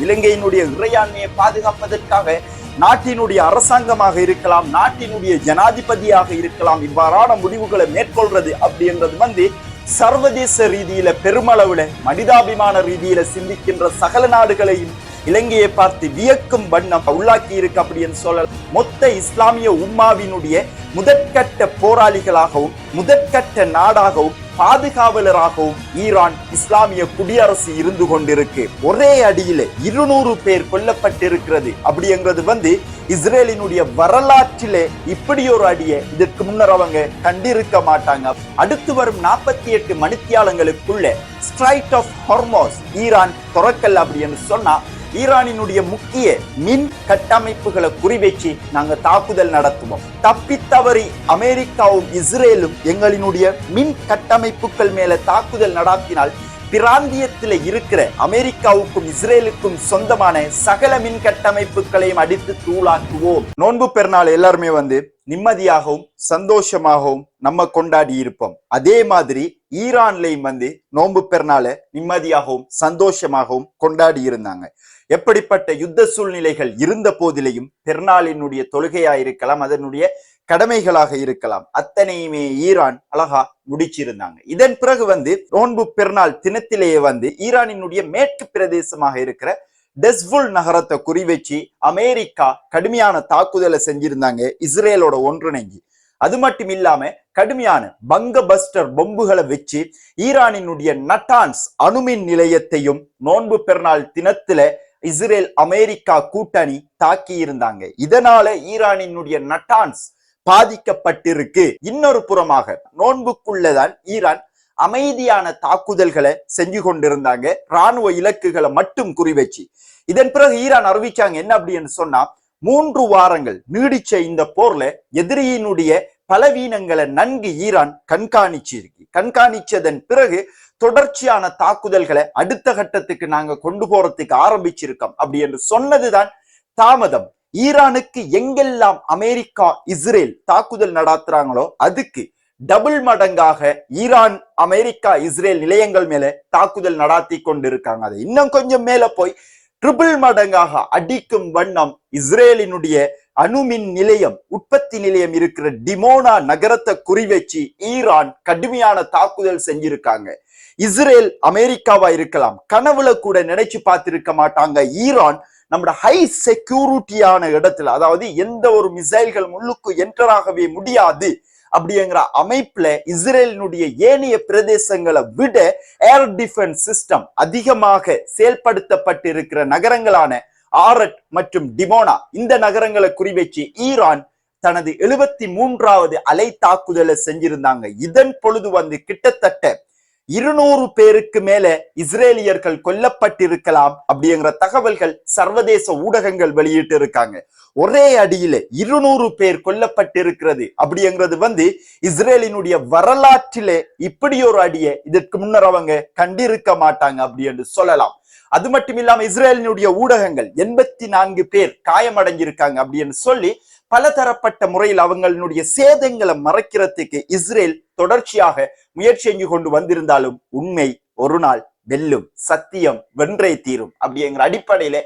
இலங்கையினுடைய இறையாண்மையை பாதுகாப்பதற்காக நாட்டினுடைய அரசாங்கமாக இருக்கலாம், நாட்டினுடைய ஜனாதிபதியாக இருக்கலாம், இவ்வாறான முடிவுகளை மேற்கொள்றது அப்படின்றது சர்வதேச ரீதியில பெருமளவுல மனிதாபிமான ரீதியில சிந்திக்கின்ற சகல நாடுகளையும் இலங்கையை பார்த்து வியக்கும் வண்ணம் உள்ளாக்கி இருக்கு அப்படின்னு சொல்லலாம். மொத்த இஸ்லாமிய உம்மாவினுடைய முதற்கட்ட போராளிகளாகவும் முதற்கட்ட நாடாகவும் பாதுகாவலராகவும் ஈரான் இஸ்லாமிய குடியரசு இருந்து கொண்டிருக்கு. ஒரே அடியில 200 பேர் கொல்லப்பட்டிருக்கிறது அப்படிங்கிறது இஸ்ரேலினுடைய வரலாற்றிலே இப்படி ஒரு அடியை இதற்கு முன்னர் அவங்க கண்டிருக்க மாட்டாங்க. அடுத்து வரும் 48 மணித்தியாலங்களுக்குள்ள ஸ்ட்ரைட் ஆஃப் ஹார்மோஸ் ஈரான் துறக்கல் அப்படின்னு சொன்னா ஈரானினுடைய முக்கிய மின் கட்டமைப்புகளை குறிவைச்சு நாங்க தாக்குதல் நடத்துவோம். தப்பித்தவறி அமெரிக்காவும் இஸ்ரேலும் எங்களினுடைய மின் கட்டமைப்புகள் மேல தாக்குதல் நடத்தினால் பிராந்தியத்தில் இருக்கிற அமெரிக்காவுக்கும் இஸ்ரேலுக்கும் சொந்தமான சகல மின் கட்டமைப்புகளையும் அடித்து தூளாக்குவோம். நோன்பு பெருநாள் எல்லாருமே நிம்மதியாகவும் சந்தோஷமாகவும் நம்ம கொண்டாடி இருப்போம். அதே மாதிரி ஈரான்லையும் நோன்பு பெருநாளை நிம்மதியாகவும் சந்தோஷமாகவும் கொண்டாடி இருந்தாங்க. எப்படிப்பட்ட யுத்த சூழ்நிலைகள் இருந்த போதிலையும் பெருநாளினுடைய தொழுகையா இருக்கலாம், அதனுடைய கடமைகளாக இருக்கலாம், அத்தனையுமே ஈரான் அழகா முடிச்சிருந்தாங்க. இதன் பிறகு நோன்பு பெருநாள் தினத்திலேயே ஈரானினுடைய மேற்கு பிரதேசமாக இருக்கிற டெஸ்புல் நகரத்தை குறிவச்சு அமெரிக்கா கடுமையான தாக்குதலை செஞ்சிருந்தாங்க இஸ்ரேலோட ஒன்றிணைஞ்சி. அது மட்டும் இல்லாம கடுமையான பங்க பஸ்டர் பொம்புகளை வச்சு ஈரானினுடைய நட்டான்ஸ் அணுமின் நிலையத்தையும் நோன்பு பெருநாள் தினத்துல இஸ்ரேல் அமெரிக்கா கூட்டணி தாக்கி இருந்தாங்க. இதனால ஈரானினுடைய நட்டான்ஸ் பாதிக்கப்பட்டிருக்கு. இன்னொரு புறமாக நோன்புக்குள்ளதான் ஈரான் அமைதியான தாக்குதல்களை செஞ்சு கொண்டிருந்தாங்க, ராணுவ இலக்குகளை மட்டும் குறிவச்சு. இதன் பிறகு ஈரான் அறிவிச்சாங்க என்ன அப்படின்னு சொன்னா, 3 வாரங்கள் நீடிச்ச இந்த போர்ல எதிரியினுடைய பலவீனங்களை நன்கு ஈரான் கண்காணிச்சதன் பிறகு தொடர்ச்சியான தாக்குதல்களை அடுத்த கட்டத்துக்கு நாங்க கொண்டு போறதுக்கு ஆரம்பிச்சிருக்கோம் அப்படி என்று சொன்னதுதான் தாமதம். ஈரானுக்கு எங்கெல்லாம் அமெரிக்கா இஸ்ரேல் தாக்குதல் நடத்துறாங்களோ அதுக்கு டபுள் மடங்காக ஈரான் அமெரிக்கா இஸ்ரேல் நிலையங்கள் மேல தாக்குதல் நடாத்தி கொண்டிருக்காங்க. அதை இன்னும் கொஞ்சம் மேல போய் ட்ரிபிள் மடங்காக அடிக்கும் வண்ணம் இஸ்ரேலினுடைய அணுமின் நிலையம் உற்பத்தி நிலையம் இருக்கிற டிமோனா நகரத்தை குறிவச்சு ஈரான் கடுமையான தாக்குதல் செஞ்சிருக்காங்க. இஸ்ரேல் அமெரிக்காவா இருக்கலாம், கனவுல கூட நினைச்சு பார்த்திருக்க மாட்டாங்க ஈரான் நம்மளோட ஹை செக்யூரிட்டியான இடத்துல, அதாவது எந்த ஒரு மிசைல்கள் முள்ளுக்கு என்டராகவே முடியாது அப்படிங்கிற அமைப்புல இஸ்ரேலினுடைய ஏனைய பிரதேசங்களை விட ஏர் டிஃபென்ஸ் சிஸ்டம் அதிகமாக செயல்படுத்தப்பட்டிருக்கிற நகரங்களான ஆரட் மற்றும் டிமோனா, இந்த நகரங்களை குறிவச்சு ஈரான் தனது 73வது அலை தாக்குதலை செஞ்சிருந்தாங்க. இதன் பொழுது கிட்டத்தட்ட 200 பேருக்கு மேல இஸ்ரேலியர்கள் கொல்லப்பட்டிருக்கலாம் அப்படிங்கிற தகவல்கள் சர்வதேச ஊடகங்கள் வெளியிட்டு இருக்காங்க. ஒரே அடியில 200 பேர் கொல்லப்பட்டிருக்கிறது அப்படிங்கிறது இஸ்ரேலினுடைய வரலாற்றிலே இப்படி ஒரு அடியை இதற்கு முன்னர் அவங்க கண்டிருக்க மாட்டாங்க அப்படி என்று சொல்லலாம். அது மட்டும் இல்லாம இஸ்ரேலினுடைய ஊடகங்கள் 84 பேர் காயமடைஞ்சிருக்காங்க அப்படின்னு சொல்லி பலதரப்பட்ட முறையில் அவங்களுடைய சேதங்களை மறைக்கிறதுக்கு இஸ்ரேல் தொடர்ச்சியாக முயற்சி செஞ்சு கொண்டு வந்திருந்தாலும் உண்மை ஒரு நாள் வெல்லும், சத்தியம் வென்றே தீரும் அப்படிங்கிற அடிப்படையில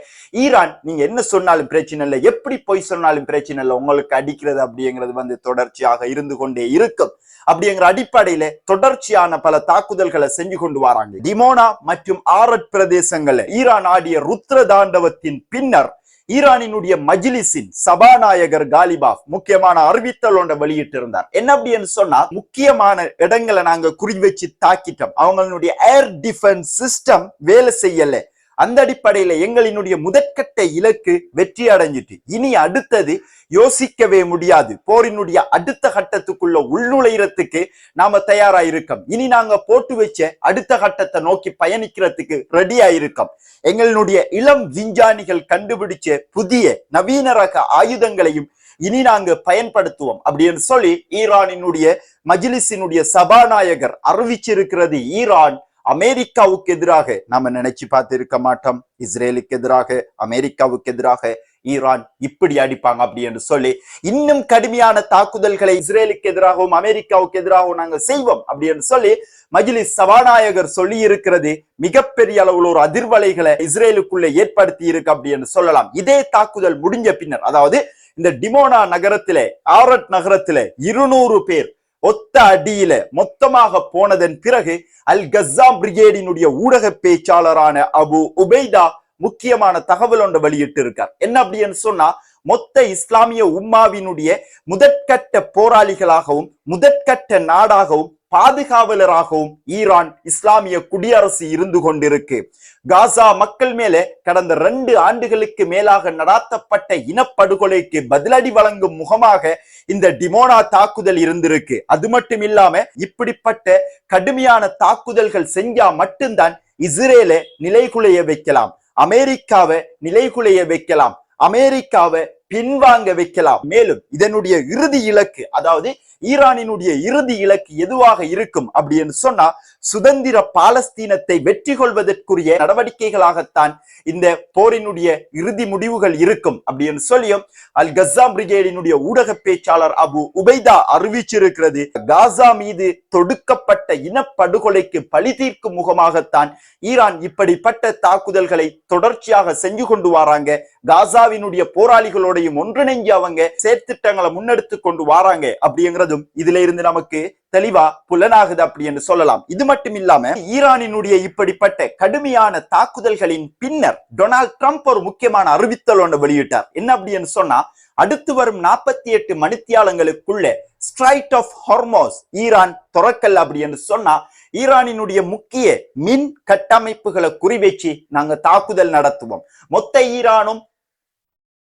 ஈரான் நீங்க என்ன சொன்னாலும் பிரச்சனை இல்லை, எப்படி போய் சொன்னாலும் பிரச்சனை இல்லை, உங்களுக்கு அடிக்கிறது அப்படிங்கிறது தொடர்ச்சியாக இருந்து கொண்டே இருக்கும் அப்படிங்கிற அடிப்படையில தொடர்ச்சியான பல தாக்குதல்களை செஞ்சு கொண்டு வராங்க. டிமோனா மற்றும் ஆரட் பிரதேசங்கள்ல ஈரான் ஆடிய ருத்ர தாண்டவத்தின் பின்னர் ஈரானினுடைய மஜ்லிஸின் சபாநாயகர் காலிபாஃப் முக்கியமான அறிவித்தல் ஒன்றை வெளியிட்டு இருந்தார். என்ன அப்படின்னு சொன்னா, முக்கியமான இடங்களை நாங்க குறி வச்சு தாக்கிட்டோம், அவங்களுடைய ஏர் டிஃபென்ஸ் சிஸ்டம் வேலை செய்யல, அந்த அடிப்படையில எங்களினுடைய முதற்கட்ட இலக்கு வெற்றி அடைஞ்சிட்டு இனி அடுத்தது யோசிக்கவே முடியாது, போரினுடைய அடுத்த கட்டத்துக்குள்ள உள்நுழைறதுக்கு நாம தயாரா இருக்கோம், இனி நாங்க போட்டு வச்ச அடுத்த கட்டத்தை நோக்கி பயணிக்கிறதுக்கு ரெடியா இருக்கோம், எங்களுடைய இளம் விஞ்ஞானிகள் கண்டுபிடிச்ச புதிய நவீன ரக ஆயுதங்களையும் இனி நாங்க பயன்படுத்துவோம் அப்படின்னு சொல்லி ஈரானினுடைய மஜ்லிஸினுடைய சபாநாயகர் அறிவிச்சிருக்கிறது. ஈரான் அமெரிக்காவுக்கு எதிராக நாம நினைச்சு பார்த்து இருக்க மாட்டோம், இஸ்ரேலுக்கு எதிராக அமெரிக்காவுக்கு எதிராக ஈரான் இப்படி அடிப்பாங்க அப்படி என்று சொல்லி இன்னும் கடுமையான தாக்குதல்களை இஸ்ரேலுக்கு எதிராகவும் அமெரிக்காவுக்கு எதிராகவும் நாங்கள் செய்வோம் அப்படி என்று சொல்லி மஜ்லிஸ் சபாநாயகர் சொல்லி இருக்கிறது மிகப்பெரிய அளவில் ஒரு அதிர்வலைகளை இஸ்ரேலுக்குள்ள ஏற்படுத்தி இருக்கு அப்படி என்று சொல்லலாம். இதே தாக்குதல் முடிஞ்ச பின்னர், அதாவது இந்த டிமோனா நகரத்திலே, ஆரட் நகரத்திலே 200 பேர் ஒத்த அடியில மொத்தமாக போனதன் பிறகு அல் கஸ்ஸாம் பிரிகேடினுடைய ஊடக பேச்சாளரான அபு உபைதா முக்கியமான தகவல் ஒன்று வெளியிட்டு இருக்கார். என்ன அப்படின்னு சொன்னா, மொத்த இஸ்லாமிய உம்மாவினுடைய முதற்கட்ட போராளிகளாகவும் முதற்கட்ட நாடாகவும் பாதுகாவலராகவும் ஈரான் இஸ்லாமிய குடியரசு இருந்து கொண்டிருக்கு. காசா மக்கள் மேலே கடந்த 2 ஆண்டுகளுக்கு மேலாக நடாத்தப்பட்ட இனப்படுகொலைக்கு பதிலடி வழங்கும் முகமாக இந்த டிமோனா தாக்குதல் இருந்திருக்கு. அது மட்டும் இல்லாம இப்படிப்பட்ட கடுமையான தாக்குதல்கள் செஞ்சா மட்டும்தான் இஸ்ரேலை நிலைகுலைய வைக்கலாம், அமெரிக்காவை நிலைகுலைய வைக்கலாம், அமெரிக்காவை பின்வாங்க வைக்கலாம். மேலும் இதனுடைய இறுதி இலக்கு, அதாவது ஈரானினுடைய இறுதி இலக்கு எதுவாக இருக்கும் அப்படின்னு சொன்னா, சுதந்திர பாலஸ்தீனத்தை வெற்றி கொள்வதற்குரிய நடவடிக்கைகளாகத்தான் இந்த போரினுடைய இறுதி முடிவுகள் இருக்கும் அப்படின்னு சொல்லியும் அல் கஸ்ஸாம் பிரிகேடினுடைய ஊடக பேச்சாளர் அபு உபைதா அறிவிச்சிருக்கிறது. காசா மீது தொடுக்கப்பட்ட இனப்படுகொலைக்கு பழி தீர்க்கும் முகமாகத்தான் ஈரான் இப்படிப்பட்ட தாக்குதல்களை தொடர்ச்சியாக செஞ்சு கொண்டு வராங்க. காசாவினுடைய போராளிகளோடையும் ஒன்றிணைஞ்சு அவங்க செயற்திட்டங்களை முன்னெடுத்து கொண்டு வராங்க அப்படிங்கிறதும் இதுல இருந்து நமக்கு தெளிவா புலனாகுது அப்படி என்று சொல்லலாம். இது மட்டும் இல்லாம ஈரானினுடைய இப்படிப்பட்ட கடுமையான தாக்குதல்களின் பின்னர் டொனால்ட் ட்ரம்ப் ஒரு முக்கியமான அறிவித்தல் ஒன்று வெளியிட்டார். என்ன அப்படின்னு சொன்னா, அடுத்து வரும் 48 மணித்தியாலங்களுக்குள்ள ஸ்ட்ரைட் ஆஃப் ஹார்மோஸ் ஈரான் துறக்கல் அப்படி என்று சொன்னா, ஈரானினுடைய முக்கிய மின் கட்டமைப்புகளை குறிவச்சு நாங்க தாக்குதல் நடத்துவோம், மொத்த ஈரானும்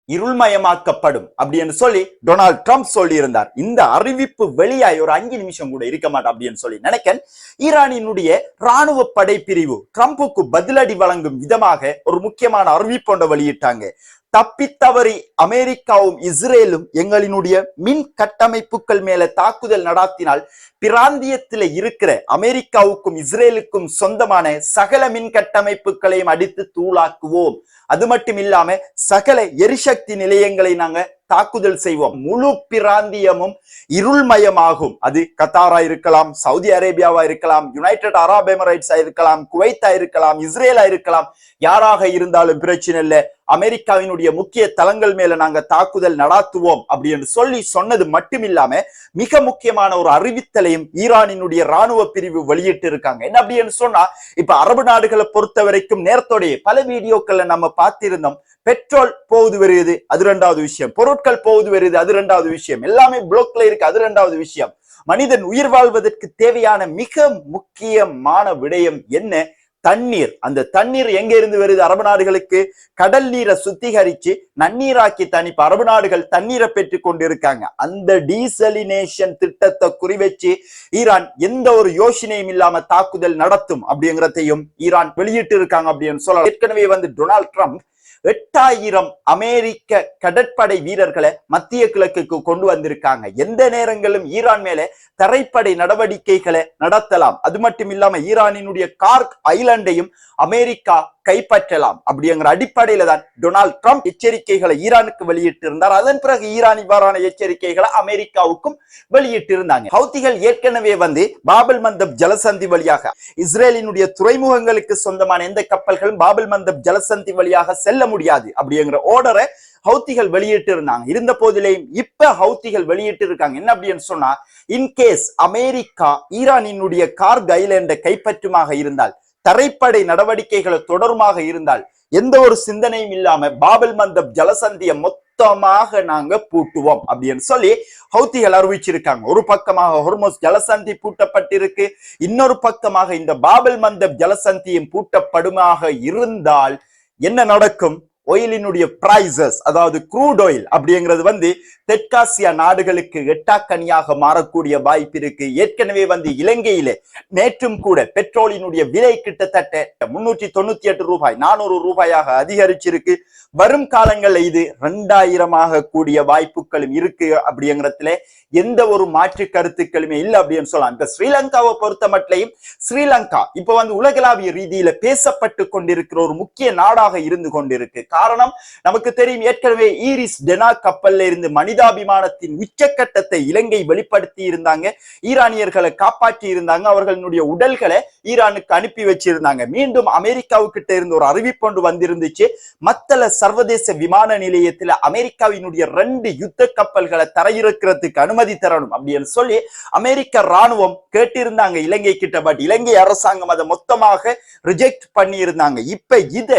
இருள்மயமாக்கப்படும் அப்படின்னு சொல்லி டொனால்ட் ட்ரம்ப் சொல்லி இருந்தார். இந்த அறிவிப்பு வெளியாய் ஒரு 5 நிமிஷம் கூட இருக்க மாட்டேன் அப்படின்னு சொல்லி நினைக்கிறேன். ஈரானினுடைய ராணுவ படை பிரிவு ட்ரம்புக்கு பதிலடி வழங்கும் விதமாக ஒரு முக்கியமான அறிவிப்பு ஒன்றை வெளியிட்டாங்க. தப்பித்தவறி அமெரிக்காவும் இஸ்ரேலும் எங்களினுடைய மின் கட்டமைப்புகள் மேல தாக்குதல் நடாத்தினால் பிராந்தியத்தில் இருக்கிற அமெரிக்காவுக்கும் இஸ்ரேலுக்கும் சொந்தமான சகல மின் கட்டமைப்புகளையும் அடித்து தூளாக்குவோம். அது மட்டும் இல்லாம சகல எரிசக்தி நிலையங்களை நாங்க தாக்குதல் செய்வோம், முழு பிராந்தியமும் இருள்மயமாகும். அது கத்தாரா இருக்கலாம், சவுதி அரேபியாவா இருக்கலாம், யுனைடெட் அரப் எமிரேட்ஸா இருக்கலாம், குவைத்தா இருக்கலாம், இஸ்ரேலா இருக்கலாம், யாராக இருந்தாலும் பிரச்சனை இல்லை, அமெரிக்காவினுடைய முக்கிய தளங்கள் மேல நாங்க தாக்குதல் நடாத்துவோம் அப்படின்னு சொல்லி சொன்னது மட்டும் இல்லாம மிக முக்கியமான ஒரு அறிவித்தலையும் ஈரானினுடைய ராணுவ பிரிவு வெளியிட்டு இருக்காங்க. என்ன அப்படின்னு சொன்னா, இப்ப அரபு நாடுகளை பொறுத்த வரைக்கும் நேரத்தோடைய பல வீடியோக்கள்ல நம்ம பார்த்திருந்தோம், பெட்ரோல் போகுது வருது, அது 2வது விஷயம், பொருட்கள் போகுது வருது, அது 2வது விஷயம், எல்லாமே பிளாக்ல இருக்கு, அது 2வது விஷயம். மனிதன் உயிர் வாழ்வதற்கு தேவையான மிக முக்கியமான விடயம் என்ன? தண்ணீர். அந்த தண்ணீர் எங்க இருந்து வருது? அரபு நாடுகளுக்கு கடல் நீரை சுத்திகரிச்சு நன்னீராக்கி தனிப்பு அரபு நாடுகள் தண்ணீரை பெற்றுக் கொண்டிருக்காங்க. அந்த டீசலினேஷன் திட்டத்தை குறிவச்சு ஈரான் எந்த ஒரு யோசனையும் இல்லாம தாக்குதல் நடத்தும் அப்படிங்கிறதையும் ஈரான் வெளியிட்டு இருக்காங்க அப்படின்னு சொல்லலாம். ஏற்கனவே டொனால்ட் ட்ரம்ப் 8000 அமெரிக்க கடற்படை வீரர்களை மத்திய கிழக்குக்கு கொண்டு வந்திருக்காங்க. எந்த நேரங்களும் ஈரான் மேல தரைப்படை நடவடிக்கைகளை நடத்தலாம். அது மட்டும் இல்லாம ஈரானினுடைய கார்க் ஐலண்டையும் அமெரிக்கா கைப்பற்றலாம் அப்படிங்கிற அடிப்படையில தான் டொனால்ட் ட்ரம்ப் எச்சரிக்கைகளை ஈரானுக்கு வெளியிட்டு இருந்தார். அதன் பிறகு ஈரான் இவ்வாறான எச்சரிக்கைகளை அமெரிக்காவுக்கும் வெளியிட்டு இருந்தாங்க. ஹவுத்திகள் ஏற்கனவே பாபல் மந்தப் ஜலசந்தி வழியாக இஸ்ரேலினுடைய துறைமுகங்களுக்கு சொந்தமான எந்த கப்பல்களும் பாபல் மந்தப் ஜலசந்தி வழியாக செல்ல முடியாது அப்படிங்கிற ஆர்டரை ஹவுத்திகள் வெளியிட்டு இருந்தாங்க. இருந்த போதிலேயும் இப்ப ஹவுத்திகள் வெளியிட்டு இருக்காங்க. என்ன அப்படின்னு சொன்னா, இன்கேஸ் அமெரிக்கா ஈரானினுடைய கார்க் ஐலண்டை கைப்பற்றுமாக இருந்தால், தரைப்படை நடவடிக்கைகளை தொடருமாக இருந்தால், எந்த ஒரு சிந்தனையும் இல்லாம பாபல் மந்தப் ஜலசந்தியை மொத்தமாக நாங்க பூட்டுவோம் அப்படின்னு சொல்லி ஹவுத்திகள் அறிவிச்சிருக்காங்க. ஒரு பக்கமாக ஹொர்முஸ் ஜலசந்தி பூட்டப்பட்டிருக்கு, இன்னொரு பக்கமாக இந்த பாபல் மந்தப் ஜலசந்தியும் பூட்டப்படுமாக இருந்தால் என்ன நடக்கும்? ஆயிலினுடைய பிரைசஸ், அதாவது க்ரூட் ஆயில் அப்படிங்கிறது தெற்காசியா நாடுகளுக்கு எட்டாக்கனியாக மாறக்கூடிய வாய்ப்பு இருக்கு. ஏற்கனவே இலங்கையிலே நேற்றும் கூட பெட்ரோலினுடைய விலை கிட்டத்தட்ட 398 ரூபாய் 400 ரூபாயாக அதிகரிச்சிருக்கு. வரும் காலங்களில் இது 2000 கூடிய வாய்ப்புகளும் இருக்கு அப்படிங்கிறதுல எந்த ஒரு மாற்று கருத்துக்களுமே இல்லை அப்படின்னு சொல்லலாம். இந்த ஸ்ரீலங்காவை பொறுத்த மட்டும் ஸ்ரீலங்கா இப்ப உலகளாவிய ரீதியில பேசப்பட்டு கொண்டிருக்கிற ஒரு முக்கிய நாடாக இருந்து கொண்டிருக்கு. காரணம் நமக்கு தெரியும், ஏற்கனவே ஈரிஸ் டெனா கப்பல்ல இருந்து மனிதாபிமானத்தின் உச்சக்கட்டத்தை இலங்கை வெளிப்படுத்தி இருந்தாங்க. ஈரானியர்களை காப்பாற்றி இருந்தாங்க. அவர்களுடைய உடல்களை ஈரானுக்கு அனுப்பி வச்சிருந்தாங்க. மீண்டும் அமெரிக்காவுக்கிட்ட இருந்து ஒரு அறிவிப்பு ஒன்று வந்திருந்துச்சு. மத்தள சர்வதேச விமான நிலையத்தில் அமெரிக்காவினுடைய 2 யுத்த கப்பல்களை தரையிறக்கிறதுக்கு அனுமதி தரணும் அப்படின்னு சொல்லி அமெரிக்க ராணுவம் கேட்டிருந்தாங்க இலங்கை கிட்ட. பட் இலங்கை அரசாங்கம் அதை மொத்தமாக ரிஜெக்ட் பண்ணி இருந்தாங்க. இப்ப இத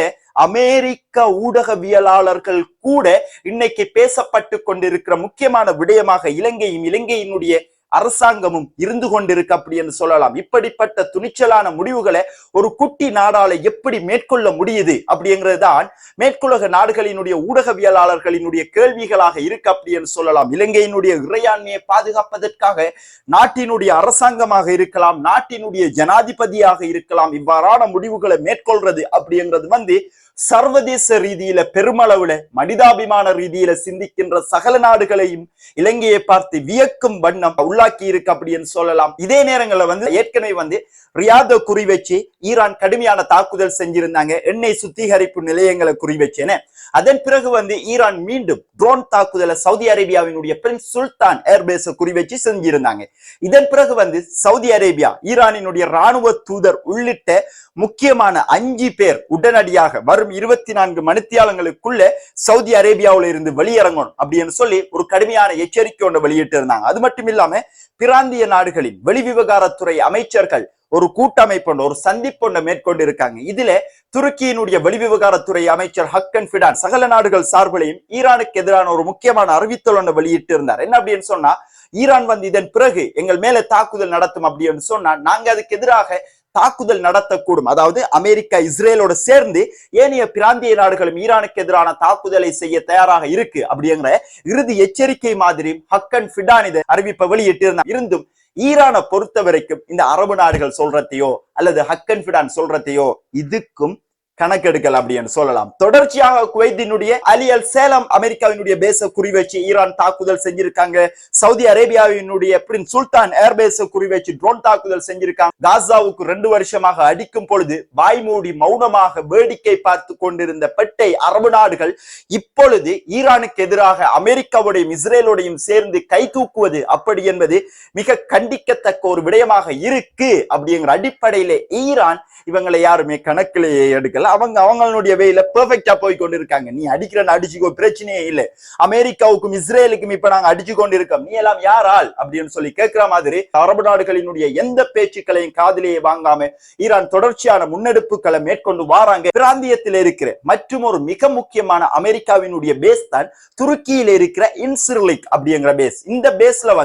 அமெரிக்க ஊடகவியலாளர்கள் கூட இன்னைக்கு பேசப்பட்டு கொண்டிருக்கிற முக்கியமான விடயமாக இலங்கையும் இலங்கையினுடைய அரசாங்கமும் இருந்து கொண்டிருக்கு அப்படின்னு சொல்லலாம். இப்படிப்பட்ட துணிச்சலான முடிவுகளை ஒரு குட்டி நாடால எப்படி மேற்கொள்ள முடியுது அப்படிங்கிறது தான் மேற்குலக நாடுகளினுடைய ஊடகவியலாளர்களினுடைய கேள்விகளாக இருக்கு அப்படின்னு சொல்லலாம். இலங்கையினுடைய இறையாண்மையை பாதுகாப்பதற்காக நாட்டினுடைய அரசாங்கமாக இருக்கலாம், நாட்டினுடைய ஜனாதிபதியாக இருக்கலாம், இவ்வாறான முடிவுகளை மேற்கொள்றது அப்படிங்கிறது சர்வதேச ரீதியில பெருமளவுல மனிதாபிமான ரீதியில சிந்திக்கின்ற சகல நாடுகளையும் இலங்கையை பார்த்து வியக்கும் வண்ணம் உள்ளாக்கி இருக்கு அப்படின்னு சொல்லலாம். இதே நேரங்களில் ஏற்கனவே ரியாத குறி வச்சு ஈரான் கடுமையான தாக்குதல் செஞ்சிருந்தாங்க, எண்ணெய் சுத்திகரிப்பு நிலையங்களை குறி வச்சேன்னு. அதன் பிறகு ஈரான் மீண்டும் ட்ரோன் தாக்குதலை சவுதி அரேபியாவினுடைய பிரின்ஸ் சுல்தான் ஏர்பேஸை குறி வச்சு செஞ்சிருந்தாங்க. இதன் பிறகு சவுதி அரேபியா ஈரானினுடைய ராணுவ தூதர் உள்ளிட்ட முக்கியமான 5 பேர் உடனடியாக வரும் 24 மணித்தியாலங்களுக்குள்ள சவுதி அரேபியாவில இருந்து வெளியிறங்கணும் அப்படின்னு சொல்லி ஒரு கடுமையான எச்சரிக்கை ஒன்று வெளியிட்டு இருந்தாங்க. அது மட்டும் இல்லாம பிராந்திய நாடுகளின் வெளிவிவகாரத்துறை அமைச்சர்கள் ஒரு கூட்டமைப்பு ஒரு சந்திப்பு ஒன்றை மேற்கொண்டு இருக்காங்க. இதுல துருக்கியினுடைய வெளிவிவகாரத்துறை அமைச்சர் ஹக்கன் ஃபிடான் சகல நாடுகள் சார்பிலையும் ஈரானுக்கு எதிரான ஒரு முக்கியமான அறிவித்தல் ஒன்று வெளியிட்டு இருந்தார். என்ன அப்படின்னு சொன்னா, ஈரான் இதன் பிறகு எங்கள் மேல தாக்குதல் நடத்தும் அப்படின்னு சொன்னா நாங்க அதுக்கு எதிராக தாக்குதல் நடத்தக்கூடும். அதாவது அமெரிக்கா இஸ்ரேலோட சேர்ந்து ஏனைய பிராந்திய நாடுகளும் ஈரானுக்கு எதிரான தாக்குதலை செய்ய தயாராக இருக்கு அப்படிங்கிற இறுதி எச்சரிக்கை மாதிரி ஹக்கன் ஃபிடான் இதை அறிவிப்பை வெளியிட்டு இருந்தும் ஈரானை பொறுத்த வரைக்கும் இந்த அரபு நாடுகள் சொல்றதையோ அல்லது ஹக்கன் ஃபிடான் சொல்றதையோ இதுக்கும் கணக்கெடுக்கல் அப்படின்னு சொல்லலாம். தொடர்ச்சியாக குவைத்தினுடைய அலி அல் சேலம் அமெரிக்காவினுடைய பேஸை குறி வச்சு ஈரான் தாக்குதல் செஞ்சிருக்காங்க. சவுதி அரேபியாவினுடைய பிரின்ஸ் சுல்தான் ஏர்பேஸை குறி வச்சு ட்ரோன் தாக்குதல் செஞ்சிருக்காங்க. காசாவுக்கு 2 வருஷமாக அடிக்கும் பொழுது வாய்மூடி மௌனமாக வேடிக்கை பார்த்து கொண்டிருந்த பெட்டை அரபு நாடுகள் இப்பொழுது ஈரானுக்கு எதிராக அமெரிக்காவுடையும் இஸ்ரேலோடையும் சேர்ந்து கை தூக்குவது அப்படி என்பது மிக கண்டிக்கத்தக்க ஒரு விடயமாக இருக்கு. அப்படிங்கிற அடிப்படையிலே ஈரான் இவங்களை யாருமே கணக்கிலேயே எடுக்கல. அவங்களுடைய வேல பெர்ஃபெக்டா போய் கொண்டு இருக்காங்க. நீ அடிக்கிறன்னு அடிச்சுக்கோ, பிரச்சனையே இல்லை. அமெரிக்காவுக்கும் இஸ்ரேலுக்கும் இப்ப நாங்க அடிச்சு கொண்டு இருக்கோம், நீ எல்லாம் யாரால் அப்படின்னு சொல்லி கேட்கிற மாதிரி அரபு நாடுகளினுடைய எந்த பேச்சுக்களையும் காதிலேயே வாங்காம ஈரான் தொடர்ச்சியான முன்னெடுப்புகளை மேற்கொண்டு வாராங்க. பிராந்தியத்தில் இருக்கிற மற்றும் ஒரு மிக முக்கியமான அமெரிக்காவினுடைய பேஸ் தான் துருக்கியில இருக்கிற இன்சிர்லிக் அப்படிங்கிற பேஸ். இந்த பேஸ்ல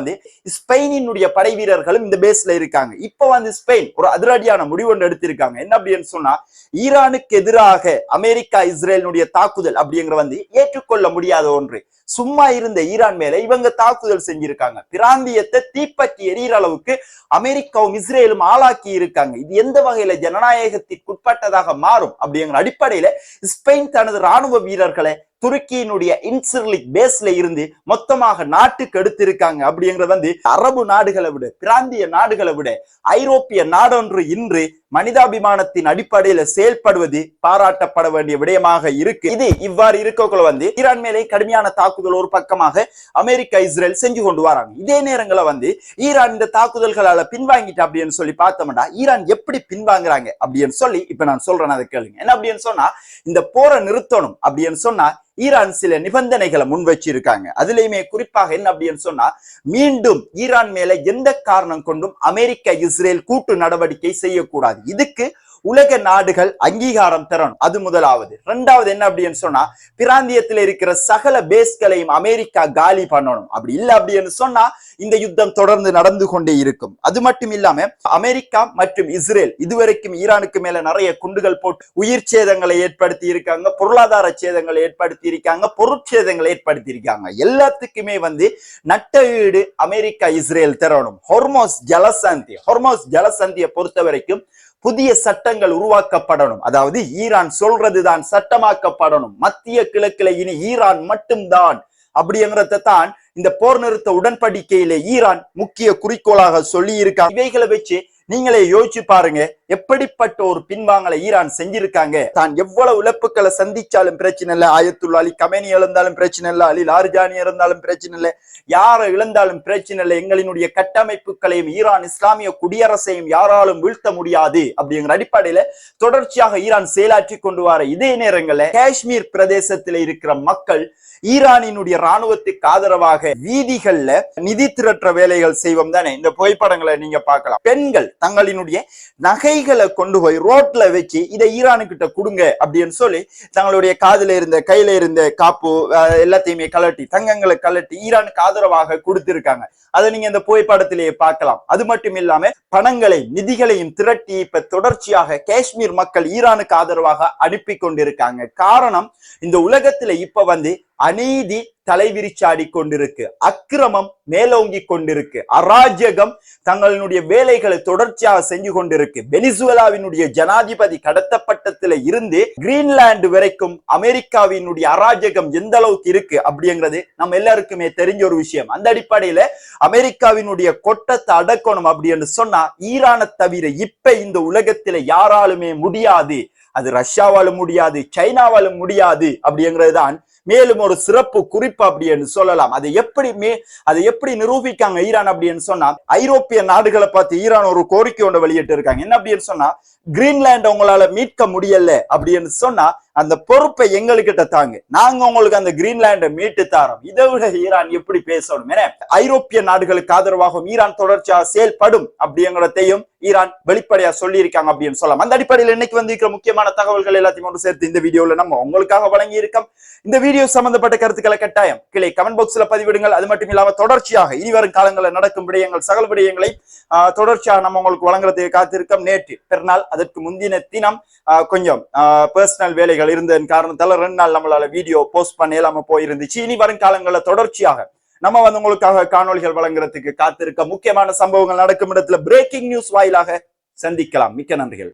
ஸ்பெயினினுடைய படை வீரர்களும் இந்த பேஸ்ல இருக்காங்க. இப்ப ஸ்பெயின் ஒரு அதிரடியான முடிவு ஒன்று எடுத்திருக்காங்க. என்ன அப்படின்னு சொன்னா, ஈரானுக்கு எதிராக அமெரிக்கா இஸ்ரேலுடைய தாக்குதல் அப்படிங்கிற ஏற்றுக்கொள்ள முடியாத ஒன்று. சும்மா இருந்த ஈரான் மேல இவங்க தாக்குதல் செஞ்சிருக்காங்க. பிராந்தியத்தை தீப்பற்றி எரியிற அளவுக்கு அமெரிக்காவும் இஸ்ரேலும் ஆளாக்கி இருக்காங்க. இது எந்த வகையில ஜனநாயகத்திற்குட்பட்டதாக மாறும் அப்படிங்கிற அடிப்படையில ஸ்பெயின் தனது ராணுவ வீரர்களை துருக்கியினுடைய இன்சிர்லிக் பேஸ்ல இருந்து மொத்தமாக நாட்டுக்கு எடுத்திருக்காங்க. அப்படிங்கிறது அரபு நாடுகளை விட பிராந்திய நாடுகளை விட ஐரோப்பிய நாடொன்று இன்று மனிதாபிமானத்தின் அடிப்படையில செயல்படுவது பாராட்டப்பட வேண்டிய விடயமாக இருக்கு. இது இவ்வாறு இருக்கக்குள்ள ஈரான் மேலே கடுமையான தாக்குதல் ஒரு பக்கமாக அமெரிக்கா இஸ்ரேல் செஞ்சு கொண்டு வராங்க. இதே நேரங்களை ஈரான் இந்த தாக்குதல்களால பின்வாங்கிட்டு அப்படின்னு சொல்லி பார்த்தோம்னா ஈரான் எப்படி பின்வாங்குறாங்க அப்படின்னு சொல்லி இப்ப நான் சொல்றேன், அதை கேளுங்க. என்ன அப்படின்னு சொன்னா, இந்த போரை நிறுத்தணும் அப்படின்னு சொன்னா ஈரான் சில நிபந்தனைகளை முன் வச்சிருக்காங்க. அதுலயுமே குறிப்பாக என்ன அப்படின்னு சொன்னா, மீண்டும் ஈரான் மேல எந்த காரணம் கொண்டும் அமெரிக்கா இஸ்ரேல் கூட்டு நடவடிக்கை செய்யக்கூடாது. இதுக்கு உலக நாடுகள் அங்கீகாரம் தரணும். அது முதலாவது. இரண்டாவது என்ன அப்படின்னு சொன்னா, பிராந்தியத்தில் இருக்கிற சகல பேஸ்களையும் அமெரிக்கா காலி பண்ணணும். அப்படி இல்லை அப்படின்னு சொன்னா இந்த யுத்தம் தொடர்ந்து நடந்து கொண்டே இருக்கும். அது மட்டும் இல்லாம அமெரிக்கா மற்றும் இஸ்ரேல் இதுவரைக்கும் ஈரானுக்கு மேல நிறைய குண்டுகள் போட்டு உயிர் சேதங்களை ஏற்படுத்தி இருக்காங்க, பொருளாதார சேதங்களை ஏற்படுத்தி இருக்காங்க, பொருட்சேதங்களை ஏற்படுத்தி இருக்காங்க. எல்லாத்துக்குமே நட்ட ஈடு அமெரிக்கா இஸ்ரேல் தரணும். ஹொர்மோஸ் ஜலசந்தியை பொறுத்த வரைக்கும் புதிய சட்டங்கள் உருவாக்கப்படணும். அதாவது ஈரான் சொல்றதுதான் சட்டமாக்கப்படணும். மத்திய கிழக்குல இனி ஈரான் மட்டும்தான் அப்படிங்கிறத தான் இந்த போர் நிறுத்த உடன்படிக்கையிலே ஈரான் முக்கிய குறிக்கோளாக சொல்லி இருக்காங்க. இவைகளை வச்சு நீங்களே யோசிச்சு பாருங்க, எப்படிப்பட்ட ஒரு பின்வாங்கலை ஈரான் செஞ்சிருக்காங்க. தான் எவ்வளவு இழப்புகளை சந்திச்சாலும் பிரச்சனை இல்லை, ஆயத்துல்லா அலி கமேனி இழந்தாலும் பிரச்சனை இல்லை, அலி லார்ஜானி இழந்தாலும் பிரச்சனை இல்லை, யாரை இழந்தாலும் பிரச்சனை இல்லை, எங்களினுடைய கட்டமைப்புகளையும் ஈரான் இஸ்லாமிய குடியரசையும் யாராலும் வீழ்த்த முடியாது அப்படிங்கிற அடிப்படையில தொடர்ச்சியாக ஈரான் செயலாற்றி கொண்டு வர இதே நேரங்களில் காஷ்மீர் பிரதேசத்தில் இருக்கிற மக்கள் ஈரானினுடைய ராணுவத்துக்கு ஆதரவாக வீதிகள்ல நிதி திரட்டுற வேலைகள் செய்வோம் தானே. இந்த புகைப்படங்களை நீங்க பார்க்கலாம். பெண்கள் தங்களினுடைய நகைகளை கொண்டு போய் ரோட்ல வச்சு இதை ஈரானுக்கிட்ட கொடுங்க அப்படின்னு சொல்லி தங்களுடைய காதுல இருந்த கையில இருந்த காப்பு எல்லாத்தையுமே கலட்டி தங்கங்களை கலட்டி ஈரானுக்கு ஆதரவாக கொடுத்திருக்காங்க. அதை நீங்க இந்த புகைப்படத்திலேயே பார்க்கலாம். அது மட்டும் இல்லாம பணங்களை நிதிகளையும் திரட்டி இப்ப தொடர்ச்சியாக காஷ்மீர் மக்கள் ஈரானுக்கு ஆதரவாக அனுப்பி கொண்டிருக்காங்க. காரணம், இந்த உலகத்துல இப்ப அநீதி தலைவிரிச்சாடி கொண்டிருக்கு, அக்கிரமம் மேலோங்கி கொண்டிருக்கு, அராஜகம் தங்களுடைய வேலைகளை தொடர்ச்சியாக செஞ்சு கொண்டிருக்கு. வெனிசுவேலாவினுடைய ஜனாதிபதி கடத்தப்பட்டதுல இருந்து கிரீன்லாந்து வரைக்கும் அமெரிக்காவினுடைய அராஜகம் எந்த அளவுக்கு இருக்கு அப்படிங்கிறது நம்ம எல்லாருக்குமே தெரிஞ்ச ஒரு விஷயம். அந்த அடிப்படையில அமெரிக்காவினுடைய கொட்டத்தை அடக்கணும் அப்படின்னு சொன்னா ஈரானை தவிர இப்ப இந்த உலகத்தில யாராலுமே முடியாது. அது ரஷ்யாவாலும் முடியாது, சைனாவாலும் முடியாது அப்படிங்கிறது தான் மேலும் ஒரு சிறப்பு குறிப்பு அப்படின்னு சொல்லலாம். அதை எப்படி நிரூபிக்காங்க ஈரான் அப்படின்னு சொன்னா, ஐரோப்பிய நாடுகளை பார்த்து ஈரான் ஒரு கோரிக்கை ஒன்று வெளியிட்டு இருக்காங்க. என்ன அப்படின்னு சொன்னா, கிரீன்லாண்ட் உங்களால மீட்க முடியல அப்படின்னு சொன்னா அந்த பொறுப்பை எங்ககிட்ட தாங்க, நாங்க உங்களுக்கு அந்த கிரீன்லாண்டை மீட்டு தாரோம். இதை விட ஈரான் எப்படி பேசணும்? ஏன்னா ஐரோப்பிய நாடுகளுக்கு ஆதரவாகவும் ஈரான் தொடர்ச்சியாக செயல்படும் அப்படிங்கிறதையும் ஈரான் வெளிப்படையா சொல்லி இருக்காங்க அப்படின்னு சொல்லலாம். அந்த அடிப்படையில் இன்னைக்கு வந்திருக்கிற முக்கியமான தகவல்கள் எல்லாத்தையும் ஒன்று சேர்த்து இந்த வீடியோல நம்ம உங்களுக்காக வழங்கி இருக்கோம். இந்த வீடியோ சம்பந்தப்பட்ட கருத்துக்களை கட்டாயம் கீழே கமெண்ட் பாக்ஸ்ல பதிவிடுங்கள். அது மட்டும் இல்லாம தொடர்ச்சியாக இனி வரும் காலங்களில் நடக்கும் விடயங்கள் சகல விடயங்களை தொடர்ச்சியாக நம்ம உங்களுக்கு வழங்குறதுக்கு காத்திருக்கோம். நேற்று பெருநாள், அதற்கு முந்தின தினம் கொஞ்சம் பர்சனல் வேலைகள் இருந்ததன் காரணத்தால 2 நாள் நம்மளால வீடியோ போஸ்ட் பண்ண இல்லாம போயிருந்துச்சு. இனி வரும் காலங்களில் தொடர்ச்சியாக நம்ம உங்களுக்காக காணொலிகள் வழங்குறதுக்கு காத்திருக்க, முக்கியமான சம்பவங்கள் நடக்கும் இடத்துல பிரேக்கிங் நியூஸ் வாயிலாக சந்திக்கலாம். மிக்க நன்றிகள்.